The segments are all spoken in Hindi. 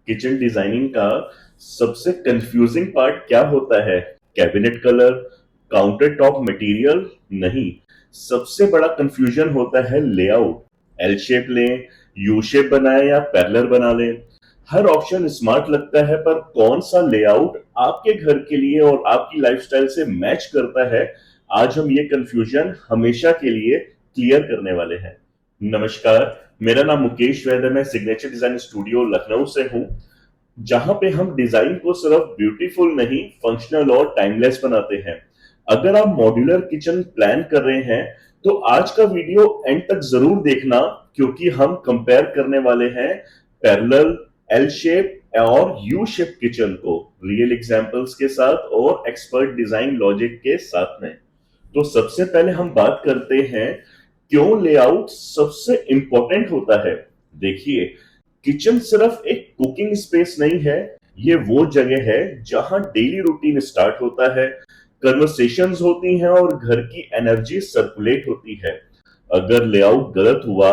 किचन डिजाइनिंग का सबसे कंफ्यूजिंग पार्ट क्या होता है? Cabinet colour, counter top material? नहीं, सबसे बड़ा कंफ्यूजन होता है लेआउट। एल शेप लें, यू शेप बनाएं या पैरेलल बना लें। हर ऑप्शन स्मार्ट लगता है, पर कौन सा लेआउट आपके घर के लिए और आपकी लाइफस्टाइल से मैच करता है, आज हम ये कंफ्यूजन हमेशा के लिए क्लियर करने वाले हैं। नमस्कार, मेरा नाम मुकेश वैद है। मैं सिग्नेचर डिजाइन स्टूडियो लखनऊ से हूं, जहां पे हम डिजाइन को सिर्फ ब्यूटीफुल नहीं, फंक्शनल और टाइमलेस बनाते हैं। अगर आप मॉड्यूलर किचन प्लान कर रहे हैं तो आज का वीडियो एंड तक जरूर देखना, क्योंकि हम कंपेयर करने वाले हैं पैरेलल, एल शेप और यू शेप किचन को रियल एग्जांपल्स के साथ और एक्सपर्ट डिजाइन लॉजिक के साथ में। तो सबसे पहले हम बात करते हैं क्यों लेआउट सबसे इंपॉर्टेंट होता है। देखिए, किचन सिर्फ एक कुकिंग स्पेस नहीं है, ये वो जगह है जहां डेली रूटीन स्टार्ट होता है, कन्वर्सेशंस होती हैं और घर की एनर्जी सर्कुलेट होती है। अगर लेआउट गलत हुआ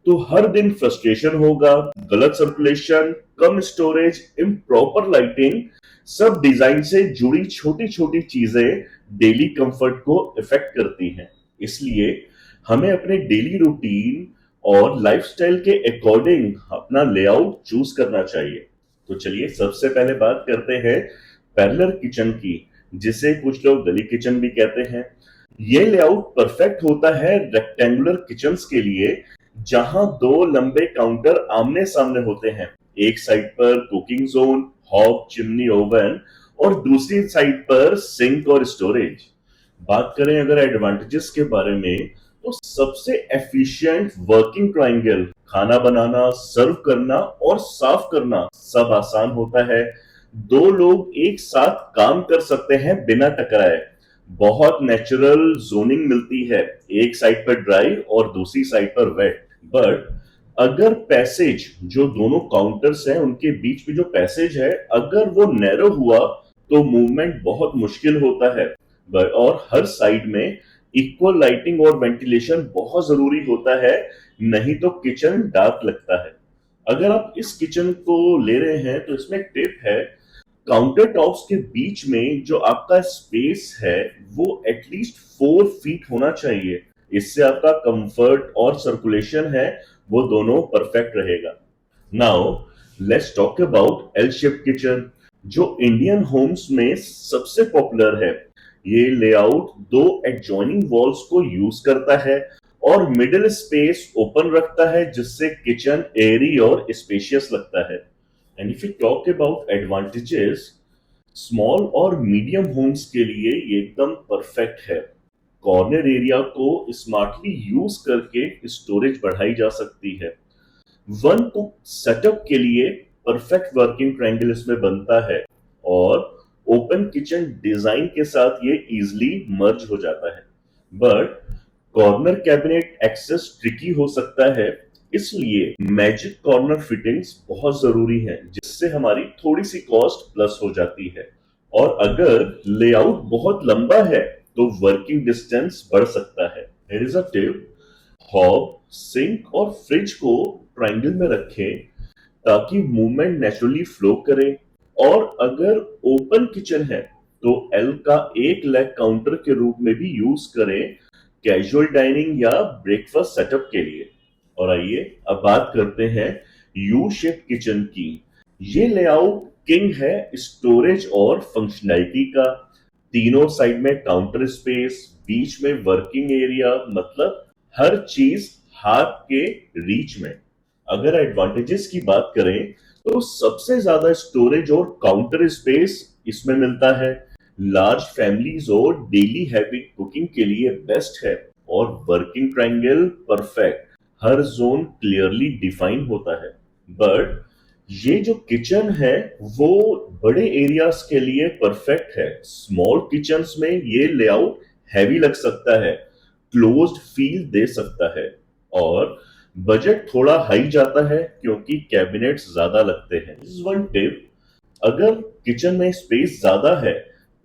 तो हर दिन फ्रस्ट्रेशन होगा। गलत सर्कुलेशन, कम स्टोरेज, इम्प्रॉपर लाइटिंग, सब डिजाइन से जुड़ी छोटी छोटी चीजें डेली कंफर्ट को इफेक्ट करती हैं। इसलिए हमें अपने डेली रूटीन और लाइफस्टाइल के अकॉर्डिंग अपना लेआउट चूज करना चाहिए। तो चलिए सबसे पहले बात करते हैं पैरेलल किचन की, जिसे कुछ लोग गली किचन भी कहते हैं। ये लेआउट परफेक्ट होता है रेक्टेंगुलर किचन्स के लिए, जहां दो लंबे काउंटर आमने सामने होते हैं। एक साइड पर cooking zone, hob, chimney, oven और दूसरी साइड पर सिंक और स्टोरेज। बात करें अगर एडवांटेजेस के बारे में, तो सबसे एफिशिएंट वर्किंग ट्रायंगल, खाना बनाना, सर्व करना और साफ करना सब आसान होता है। दो लोग एक साथ काम कर सकते हैं बिना टकराए। बहुत नेचुरल जोनिंग मिलती है, एक साइड पर ड्राई और दूसरी साइड पर वेट। बट अगर पैसेज, जो दोनों काउंटर्स हैं उनके बीच में जो पैसेज है, अगर वो नैरो हुआ तो मूवमेंट बहुत मुश्किल होता है। और हर साइड में इक्वल लाइटिंग और वेंटिलेशन बहुत जरूरी होता है, नहीं तो किचन डार्क लगता है। अगर आप इस किचन को ले रहे हैं तो इसमें एक टिप है, काउंटर टॉप्स के बीच में जो आपका स्पेस है वो एटलीस्ट 4 फीट होना चाहिए। इससे आपका कंफर्ट और सर्कुलेशन है वो दोनों परफेक्ट रहेगा। Now let's talk about L shape kitchen, जो इंडियन होम्स में सबसे पॉपुलर है। ये लेआउट दो एडजॉइनिंग वॉल्स को यूज करता है और मिडिल स्पेस ओपन रखता है, जिससे किचन एयरी और स्पेशियस लगता है। And if you talk about advantages, small और मीडियम होम्स के लिए ये एकदम परफेक्ट है। कॉर्नर एरिया को स्मार्टली यूज करके स्टोरेज बढ़ाई जा सकती है। वन कुक सेटअप के लिए परफेक्ट वर्किंग ट्रायंगल इसमें बनता है और ओपन किचन डिजाइन के साथ ये इजीली मर्ज हो जाता है। But corner cabinet access tricky हो सकता है, इसलिए मैजिक कॉर्नर फिटिंग्स बहुत जरूरी है, जिससे हमारी थोड़ी सी कॉस्ट प्लस हो जाती है। और अगर लेआउट बहुत लंबा है तो वर्किंग डिस्टेंस बढ़ सकता है। Here is a tip, hob, sink और फ्रिज को ट्रायंगल में रखें ताकि मूवमेंट नेचुरली फ्लो करे। और अगर ओपन किचन है तो एल का एक लेग काउंटर के रूप में भी यूज करें, कैजुअल डाइनिंग या ब्रेकफास्ट सेटअप के लिए। और आइए अब बात करते हैं यू शेप किचन की। ये लेआउट किंग है स्टोरेज और फंक्शनैलिटी का। तीनों साइड में काउंटर स्पेस, बीच में वर्किंग एरिया, मतलब हर चीज हाथ के रीच में। अगर एडवांटेजेस की बात करें तो सबसे ज्यादा स्टोरेज और काउंटर स्पेस इसमें मिलता है। लार्ज फैमिलीज और डेली हैवी कुकिंग के लिए बेस्ट है। और वर्किंग ट्रायंगल परफेक्ट, हर जोन क्लियरली डिफाइन होता है। बट ये जो किचन है वो बड़े एरियाज के लिए परफेक्ट है। स्मॉल किचन्स में ये लेआउट हैवी लग सकता है, क्लोज्ड फील दे सकता है, और बजट थोड़ा हाई जाता है क्योंकि कैबिनेट्स ज्यादा लगते हैं। वन टिप, अगर किचन में स्पेस ज्यादा है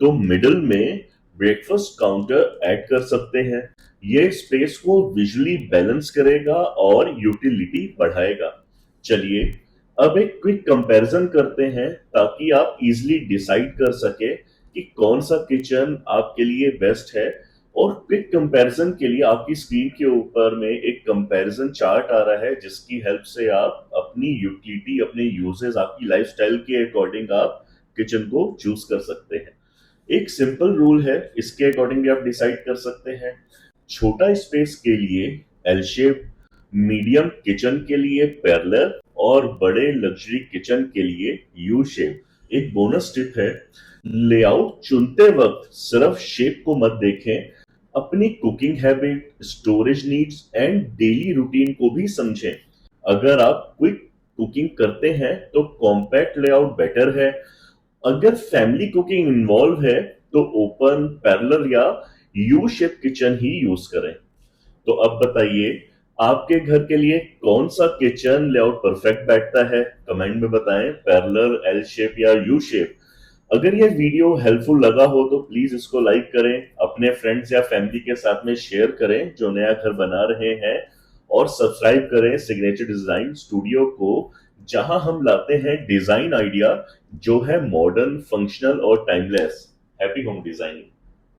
तो मिडिल में ब्रेकफास्ट काउंटर ऐड कर सकते हैं। ये स्पेस को विजुअली बैलेंस करेगा और यूटिलिटी बढ़ाएगा। चलिए अब एक क्विक कंपैरिजन करते हैं ताकि आप इजीली डिसाइड कर सके कि कौन सा किचन आपके लिए बेस्ट है। और क्विक कंपैरिजन के लिए आपकी स्क्रीन के ऊपर में एक कंपैरिजन चार्ट आ रहा है जिसकी हेल्प से आप अपनी यूटिलिटी, अपने यूजेस, आपकी लाइफस्टाइल के अकॉर्डिंग आप किचन को चूज कर सकते हैं। एक सिंपल रूल है, इसके अकॉर्डिंग भी आप डिसाइड कर सकते हैं। छोटा स्पेस के लिए एल शेप, मीडियम किचन के लिए पैरेलल और बड़े लग्जरी किचन के लिए यू शेप। एक बोनस टिप है, लेआउट चुनते वक्त सिर्फ शेप को मत देखें, अपनी cooking habit, storage needs and daily routine को भी समझें। अगर आप क्विक कुकिंग करते हैं तो कॉम्पैक्ट लेआउट बेटर है। अगर फैमिली कुकिंग इन्वॉल्व है तो ओपन, पैरेलल या यू शेप किचन ही यूज करें। तो अब बताइए, आपके घर के लिए कौन सा किचन लेआउट परफेक्ट बैठता है? कमेंट में बताएं, पैरेलल, एल शेप या यू शेप। अगर ये वीडियो हेल्पफुल लगा हो तो प्लीज इसको लाइक करें, अपने फ्रेंड्स या फैमिली के साथ में शेयर करें जो नया घर बना रहे हैं, और सब्सक्राइब करें सिग्नेचर डिजाइन स्टूडियो को, जहां हम लाते हैं डिजाइन आइडिया जो है मॉडर्न, फंक्शनल और टाइमलेस। Happy home designing.